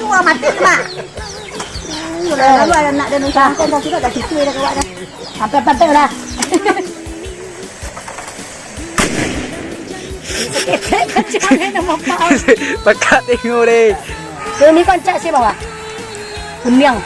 tua mati mak. Udah lalu ada nak dan usaha kan tapi tak situ dah kawak dah. Sampai patah dah. Kecil nama apa? Pekat tengok deh. Ini koncak sih bawah. Kunyang.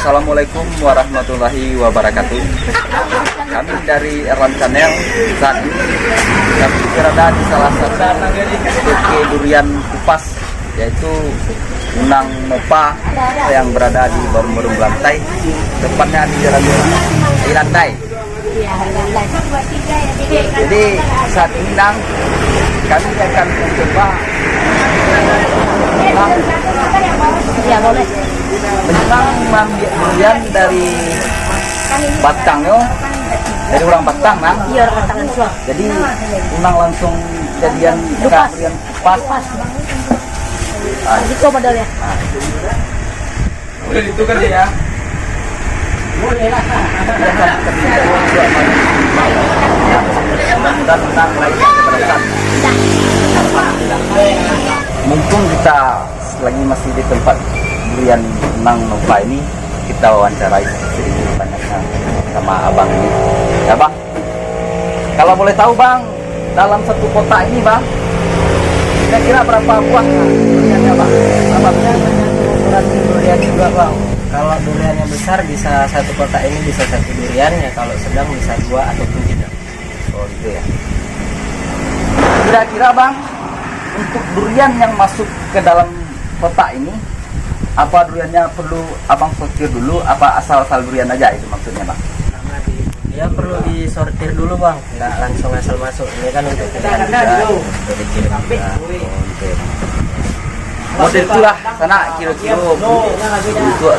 Assalamualaikum warahmatullahi wabarakatuh. Kami dari Erlan Channel. Saat ini kami berada di salah satu toko durian kupas, yaitu Unang Mopa yang berada di Barum-Barum Lantai. Tepatnya di Jalan Lantai. Jadi saat ini Nang, kami akan mencoba Ya boleh. menang durian dari batangnya, dari orang batang Nang. Iya orang tangan suah. Jadi Unang langsung jadian durian kupas. Itu modal ya. Udah itu kan ya. Boleh lah. Dan Unang lainnya keberatan. Mumpung kita lagi masih di tempat durian Unang Mopa ini, kita wawancarai sedikit banyaknya sama abang ini. Ya bang, kalau boleh tahu bang, dalam satu kota ini bang, kira-kira berapa buah duriannya bang? Ukuran durian juga bang. Kalau durian yang besar bisa satu kota ini bisa satu durian ya, kalau sedang bisa dua ataupun tidak. Oh gitu ya. Kira-kira bang, untuk durian yang masuk ke dalam kota ini, apa duriannya perlu abang sortir dulu, apa asal-asal durian aja itu maksudnya bang? Dia perlu disortir dulu bang, nggak langsung asal masuk. Ini kan untuk pilihan juga, untuk dikirim juga. Model itulah sana kilo-kilo untuk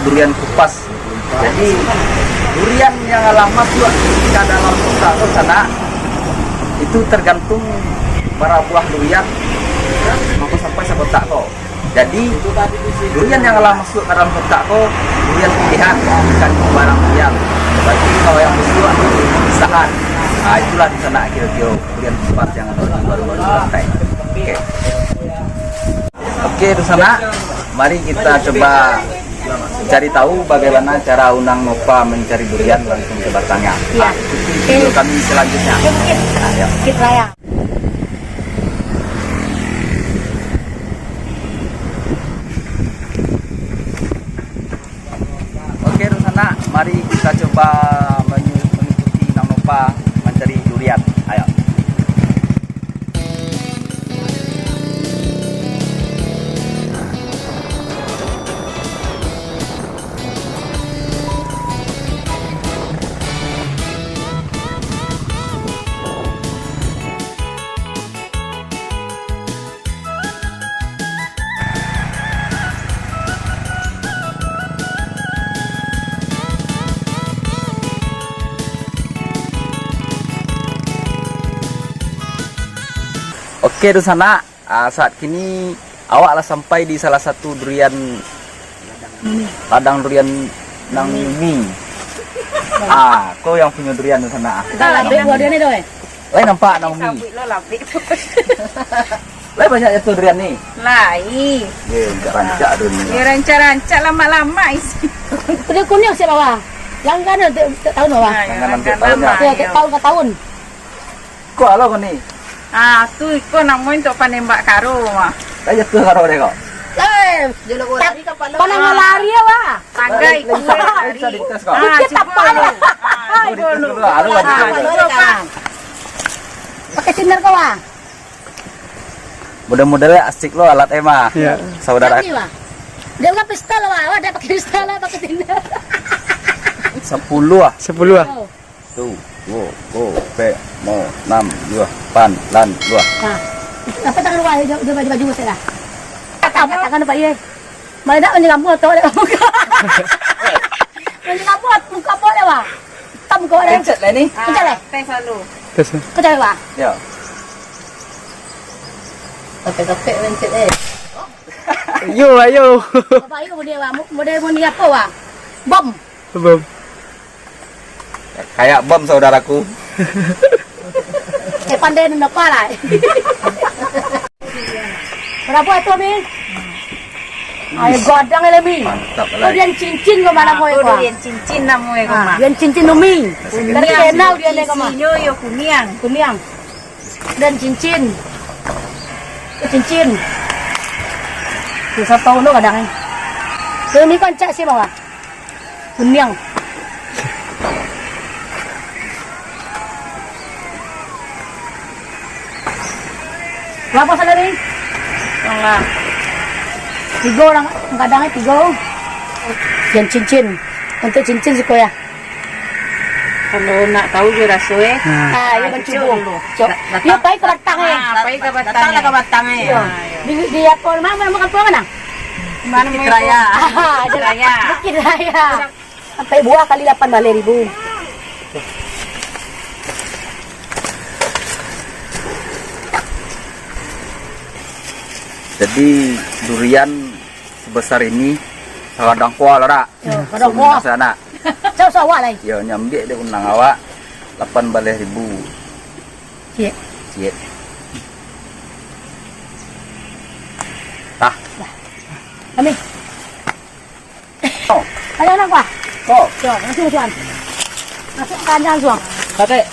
durian kupas. Jadi durian yang lama masuk ke dalam kota ke sana itu tergantung para buah durian mampu sampai sekotak kok. Jadi durian yang lama masuk ke dalam kotak kok durian pilihan, bukan barang durian. Bagi kalau yang besar itu misalkan, nah itulah di sana kilo-kilo durian kupas yang baru-baru lantai. Oke, di sana mari kita coba cari tahu bagaimana cara Unang Mopa mencari durian langsung ke batangnya. Iya. Video kami selanjutnya. Nah, ya. Kita raya. Oke, di sana mari kita coba mengikuti Unang Mopa mencari durian. Ayo. Oke, di sana saat kini awaklah sampai di salah satu durian ladang durian Nang Mimi. Kau yang punya durian di sana. Kita labik buah dia nih doy. Lain nampak Nang Mimi. Lain banyak itu durian nih. Lai. Rancak dulu. Ya rancak-rancak lama-lama isi. Kuning kuning siapa bawah? Langgan tahun bawah. Tahun ke tahun. Kok halo kau nih? Tu iko namun untuk panembak karo mah. Ayo tuh karo deh kok. Panang lari ya wah. Tanggai ku. Bisa dites kok. Kita Halo. pakai sinar kau wah. Model-modelnya asik lo alat Emma. Iya. Saudara Tapi, Wak. Dia bukan pistol, Wak. Dia pakai pistol, pakai tindak. 10 ah. 10 ah. Oh. Tu, wo, pe, mo, 6, 2, pan, lan, 2. Nah, apa tangan Wak? Dia baju-baju saya lah. Tangan Pak ye. Mana nak ni kamu atau ada muka. Ni kamu muka apa dah, Wak? Tak muka ada. Pencet lah ni. Pencet lah. Teh selalu. Terus. Kau cakap, Wak? Ya. Kapek pencet Yo ayo. Apa ini model Wak? Model ni apa, Wak? Bom. Belum. Kayak bom saudaraku. Pandai nak apa lah? Berapa itu, Mi? Ayo godang lebih. Mantap lah. Kemudian cincin ke mana kau Aku itu? durian cincin namu ya koma. Dan cincin umi. Dari kenal dia ni kau Isinya yo kunyang. Kunyang. Dan cincin. Cincin. Bisa tahu lo kadang ni. Ini kan cak sih bawa. Kunyang. Berapa salah ni? Tengah. 3 orang, kadang-kadang 3. Yang cincin. Untuk cincin suka ya. Kalau nak tahu je rasanya. Ya mencubung. Dia baik ke batang eh. Apa ke batang? Datang ke batang Iya. Di apa mana makan pulang mana? Mana Bukit Raya. Bukit Raya. Bukit Raya. Sampai buah kali 8 balik ribu. Jadi durian sebesar ini kadang kuah lah. Kadang kuah. Sana. Jauh sawah lah. Yo nyambi dia undang awak 8 ribu. Cik. Cik. Tah. Kami. Oh. Ayo nak kuah. Oh. Jom, masuk tuan. Masuk kandang suang. Kakek.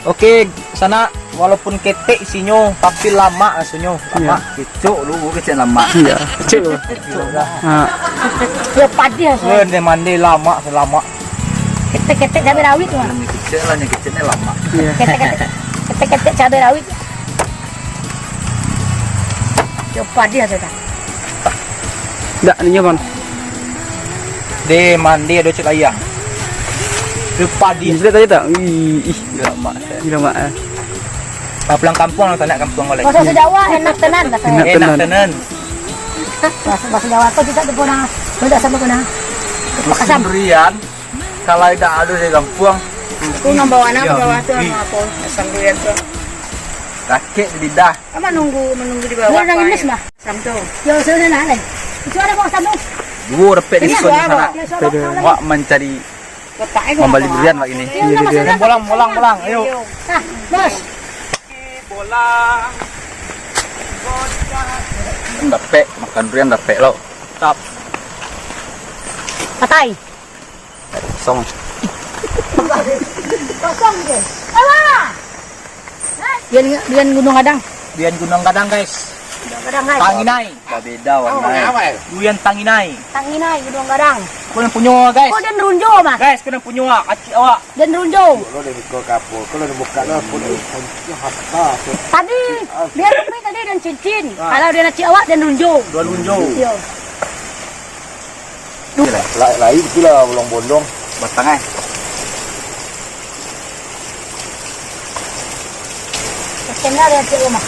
Oke, sana walaupun ketek isinya tapi lama asunya. Lama, kecuk dulu kecil lama. Iya. Kecil. Ha. Dia padi lah. Gue dia mandi lama selama. Ketek-ketek cabai rawit tu. Ini kecil lah, yang kecilnya lama. Iya. Ketek-ketek cabai rawit. Dia padi lah sudah. Dak ni nyaman. Dia mandi ada cek ayam. Lupa dia. Sudah tadi tak? Ih, Lama. gila mak. Pulang kampung lah, tak nak kampung oleh. Bahasa Jawa enak tenan rasanya. Enak. Enak tenan. Bahasa Jawa kau tidak ada pernah. Tidak sama pernah. Musim durian, kalau tidak ada di kampung, Aku bawa anak Iya. bawa tu sama aku. Asam durian tu. rakit di lidah. Apa menunggu di Dia bawah. orang Inggris mah. Asam tu. Yo sana nak leh. Itu ada kau sambung. Dua repet di Ini sekolah gua sana. Dia suara Wak mencari Kotaknya kau membeli bawa. durian wak ini. Dia nama sana. Bolang, ayo. Nah, bos. Dapet, makan durian dapet lo. Tap, Patai. song. Kosong je. Alah. Dia Gunung Adang. Durian Gunung Kadang guys. Kadang hai. Tanginai. Beda warna. Durian Tanginai. Tanginai Gunung Kadang. Kau yang punya guys. Oh dan runjo mah. Guys, kau yang punya kacik awak. Dan runjo. Tadi dia rumi tadi dan cincin. Kalau dia nak awak dan runjo. Dua lunjo. Yo. Lain pula bolong-bolong. Batangnya. Kenal dia cik rumah.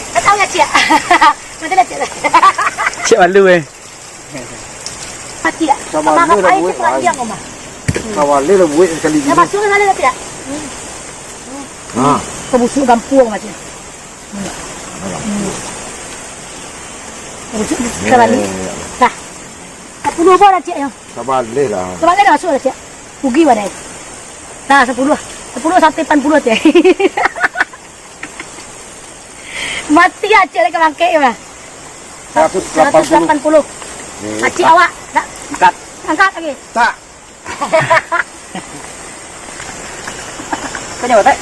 Tak tahu ya cik. Nanti lah cik. Cik malu Mati ya. Sama apa air cik lagi yang rumah. Kawali lah buat sekali Dah masuk sana tak tidak? Kebusuk gampung macam. Kebusuk sekali. Dah. 10 apa dah cik yang? Kawali lah. Kembali dah masuk dah cik. Rugi mana? Dah 10 sampai 80 cik. Mati ya cik lagi bangkit ya. 180. Acik awak. Tak. Angkat. Angkat lagi. Tak. Kau nyawa tak?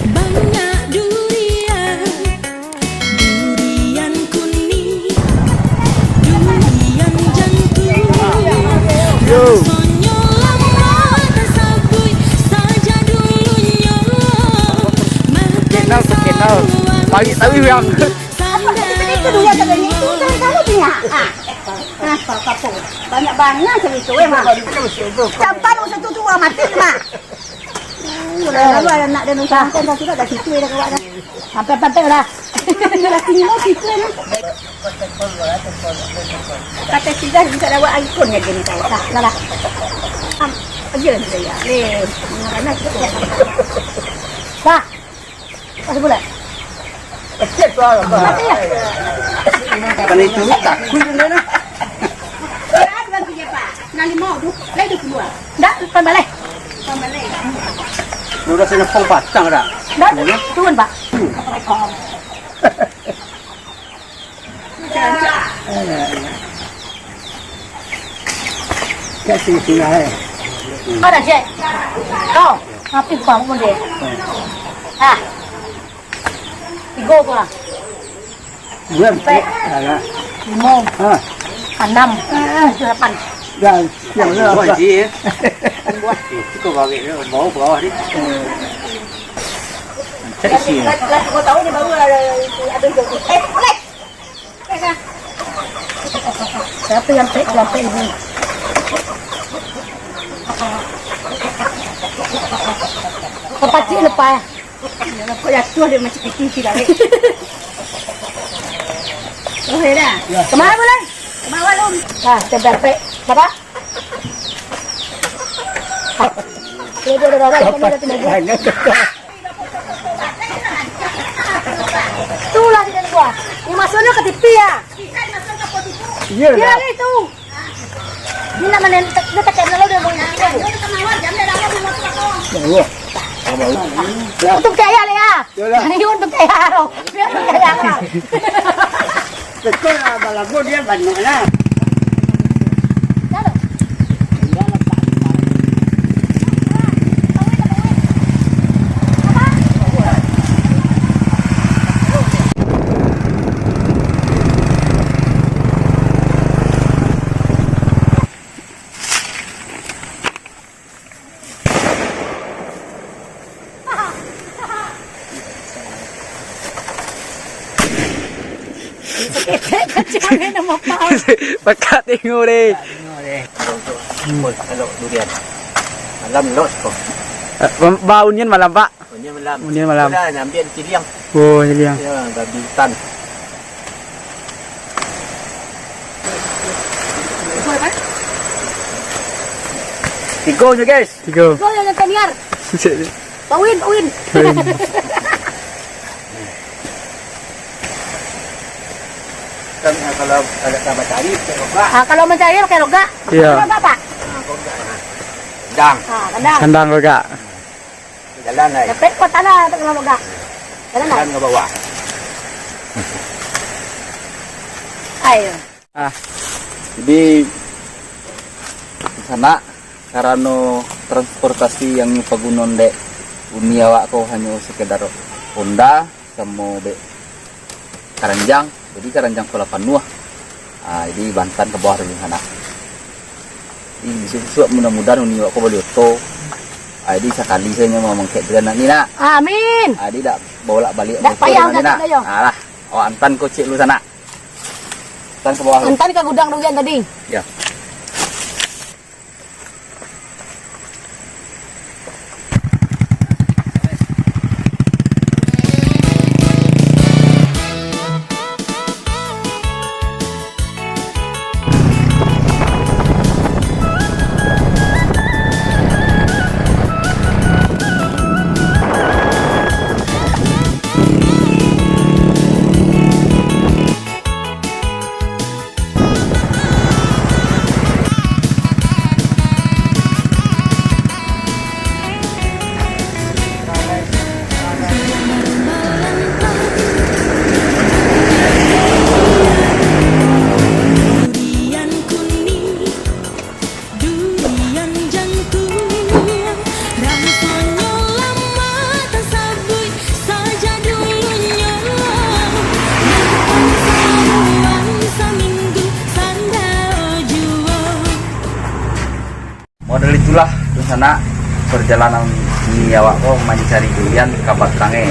Banyak durian, durian kuning, durian jantung. Rasanya lama tersabui saja dulunya. Kenal sekenal. Pagi tapi yang Itu dua katanya itu kan kamu punya. Banyak-banyak segitu emang. Sampai lu satu tua mati mah. Lalu ada anak dan usaha kan sudah dah situ dah kawan dah. Sampai lah. Dah tinggal situ lah. Kata sudah bisa dapat ikon ya gini kau. Lah. Aja lah dia. Mana Pak. Pasal boleh. Kan itu takut ni. Nanti mau tu, lagi tu keluar. Dah, kan balik. Lu dah sana pol batang dah. Dah, turun pak. Kasih sini. Ada cek. Oh, ngapain kamu pun dia? Ah, tiga tu lah. Bukan. Lima, enam, delapan. Dan yang mana apa? Itu bagi dia mau bawa ni. Cek isi. Kau tahu ni baru ada jodoh. Boleh. Siapa yang cek sampai ini? Kepacik lepas. Kau jatuh dia macam piti dah. Oh, dah. Kemana boleh? Kemana belum? Ah, tempe. Berapa? Itulah di dalam gua. Ini masuknya ke TV ya? Iya itu. Ini nama dia tekan lalu dia mau ini. Untuk kaya le ya. Ini untuk kaya lo. Biar kaya lah. Betul lah, balago dia banyak lah. Jangan nama pau. Pekat tengok deh. Kalau durian. Malam los kok. Baunya malam pak. Punya malam. Punya malam. Dah ambil ciliang. Oh jadi yang. Ya, babi hutan. Tiga je guys. Tiga. Kau yang teniar. Pawin. Kan kalau ada tambah cari, tengok Kalau mencari pakai roga. Iya. Apa pak? Dang, Kandang. Kandang juga. jalan lah. Dapat kau tanah tak kena roga. Jalan Jalan nak. ke bawah. Ayo. Jadi di sana karena transportasi yang pagunon dek uniawak ko hanya sekedar Honda sama be Karanjang. Jadi Karanjang pola panuah. Jadi Bantan ke bawah dari sana. Jadi bisa mudah-mudahan uniawak ko boleh oto. Jadi sekali saya mau mengkek dengan ni nak. Amin. Jadi dak bolak balik. Dak payah dah nak. dah. Alah, antan ko cik lu sana. Antan ke bawah. Entar ke gudang durian tadi. Ya. model itulah di sana perjalanan ini awak kok mencari durian ke Batrange.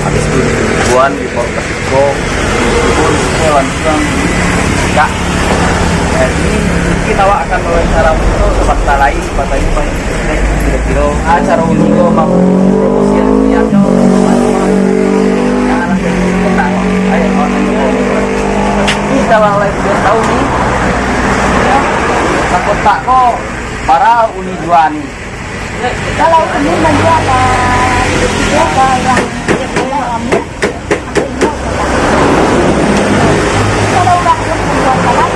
Habis itu di Tujuan di Port Siko pun langsung enggak. Ini mungkin awak akan wawancara untuk fakta lain, fakta ini paling kira-kira acara ini kok mau promosian duriannya. Jangan sampai kita ayo ini kalau lain sudah tahu nih. Takut tak kok para uni dua nih. Kalau ini menjual apa yang kalau udah menjual kalah,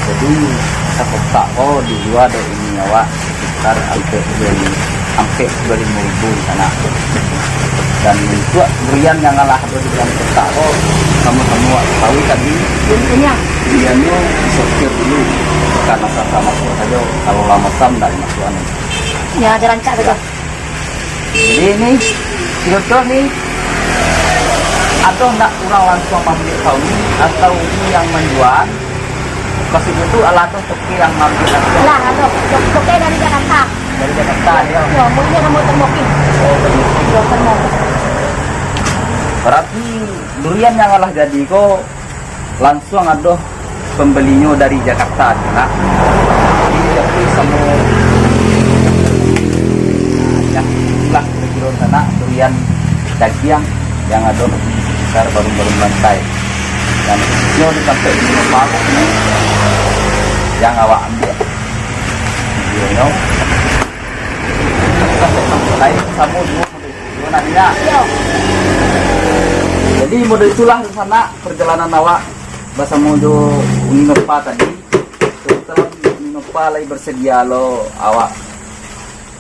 Jadi takut tak kok dijual dari ini awak sekitar hampir 25.000 di sana. Dan itu durian yang ngalah durian kotak kok kamu tahu tadi duriannya disortir dulu karena sama saja kalau lama sam dari masukan. ya ada rancak betul. Jadi ini kira-kira nih atau nak kurang langsung ambil kau ini atau ini yang menjual kasih itu alat toki yang ambil langsung Lah, ada toke dari Jakarta. dari Jakarta ya. Ya, mungkin kamu termokin. Ya, termokin. Berarti durian yang ngalah jadi kok langsung ada pembelinya dari Jakarta nah. Jadi semua ya lah kira-kira sana durian daging yang ada besar baru-baru lantai dan itu sampai di rumah ini yang awak ambil videonya sampai lain sama dua nantinya. Jadi mode itulah di sana perjalanan awak bahasa mojo Uninopa tadi. Setelah Uninopa lagi bersedia lo awak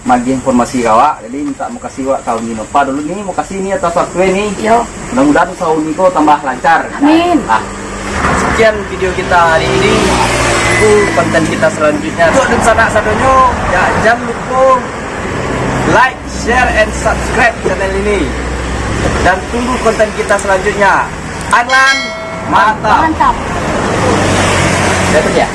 magi informasi awak. Jadi minta mau kasih awak kau Uninopa dulu nih mau kasih ini atas waktu ini. Yo. Mudah-mudahan tahun ini kau tambah lancar. Amin. Nah, sekian video kita hari ini. Tunggu konten kita selanjutnya. Untuk di sana satunya ya jangan lupa like, share, and subscribe channel ini. Dan tunggu konten kita selanjutnya. Adlan, mantap. Mantap. Dapat ya?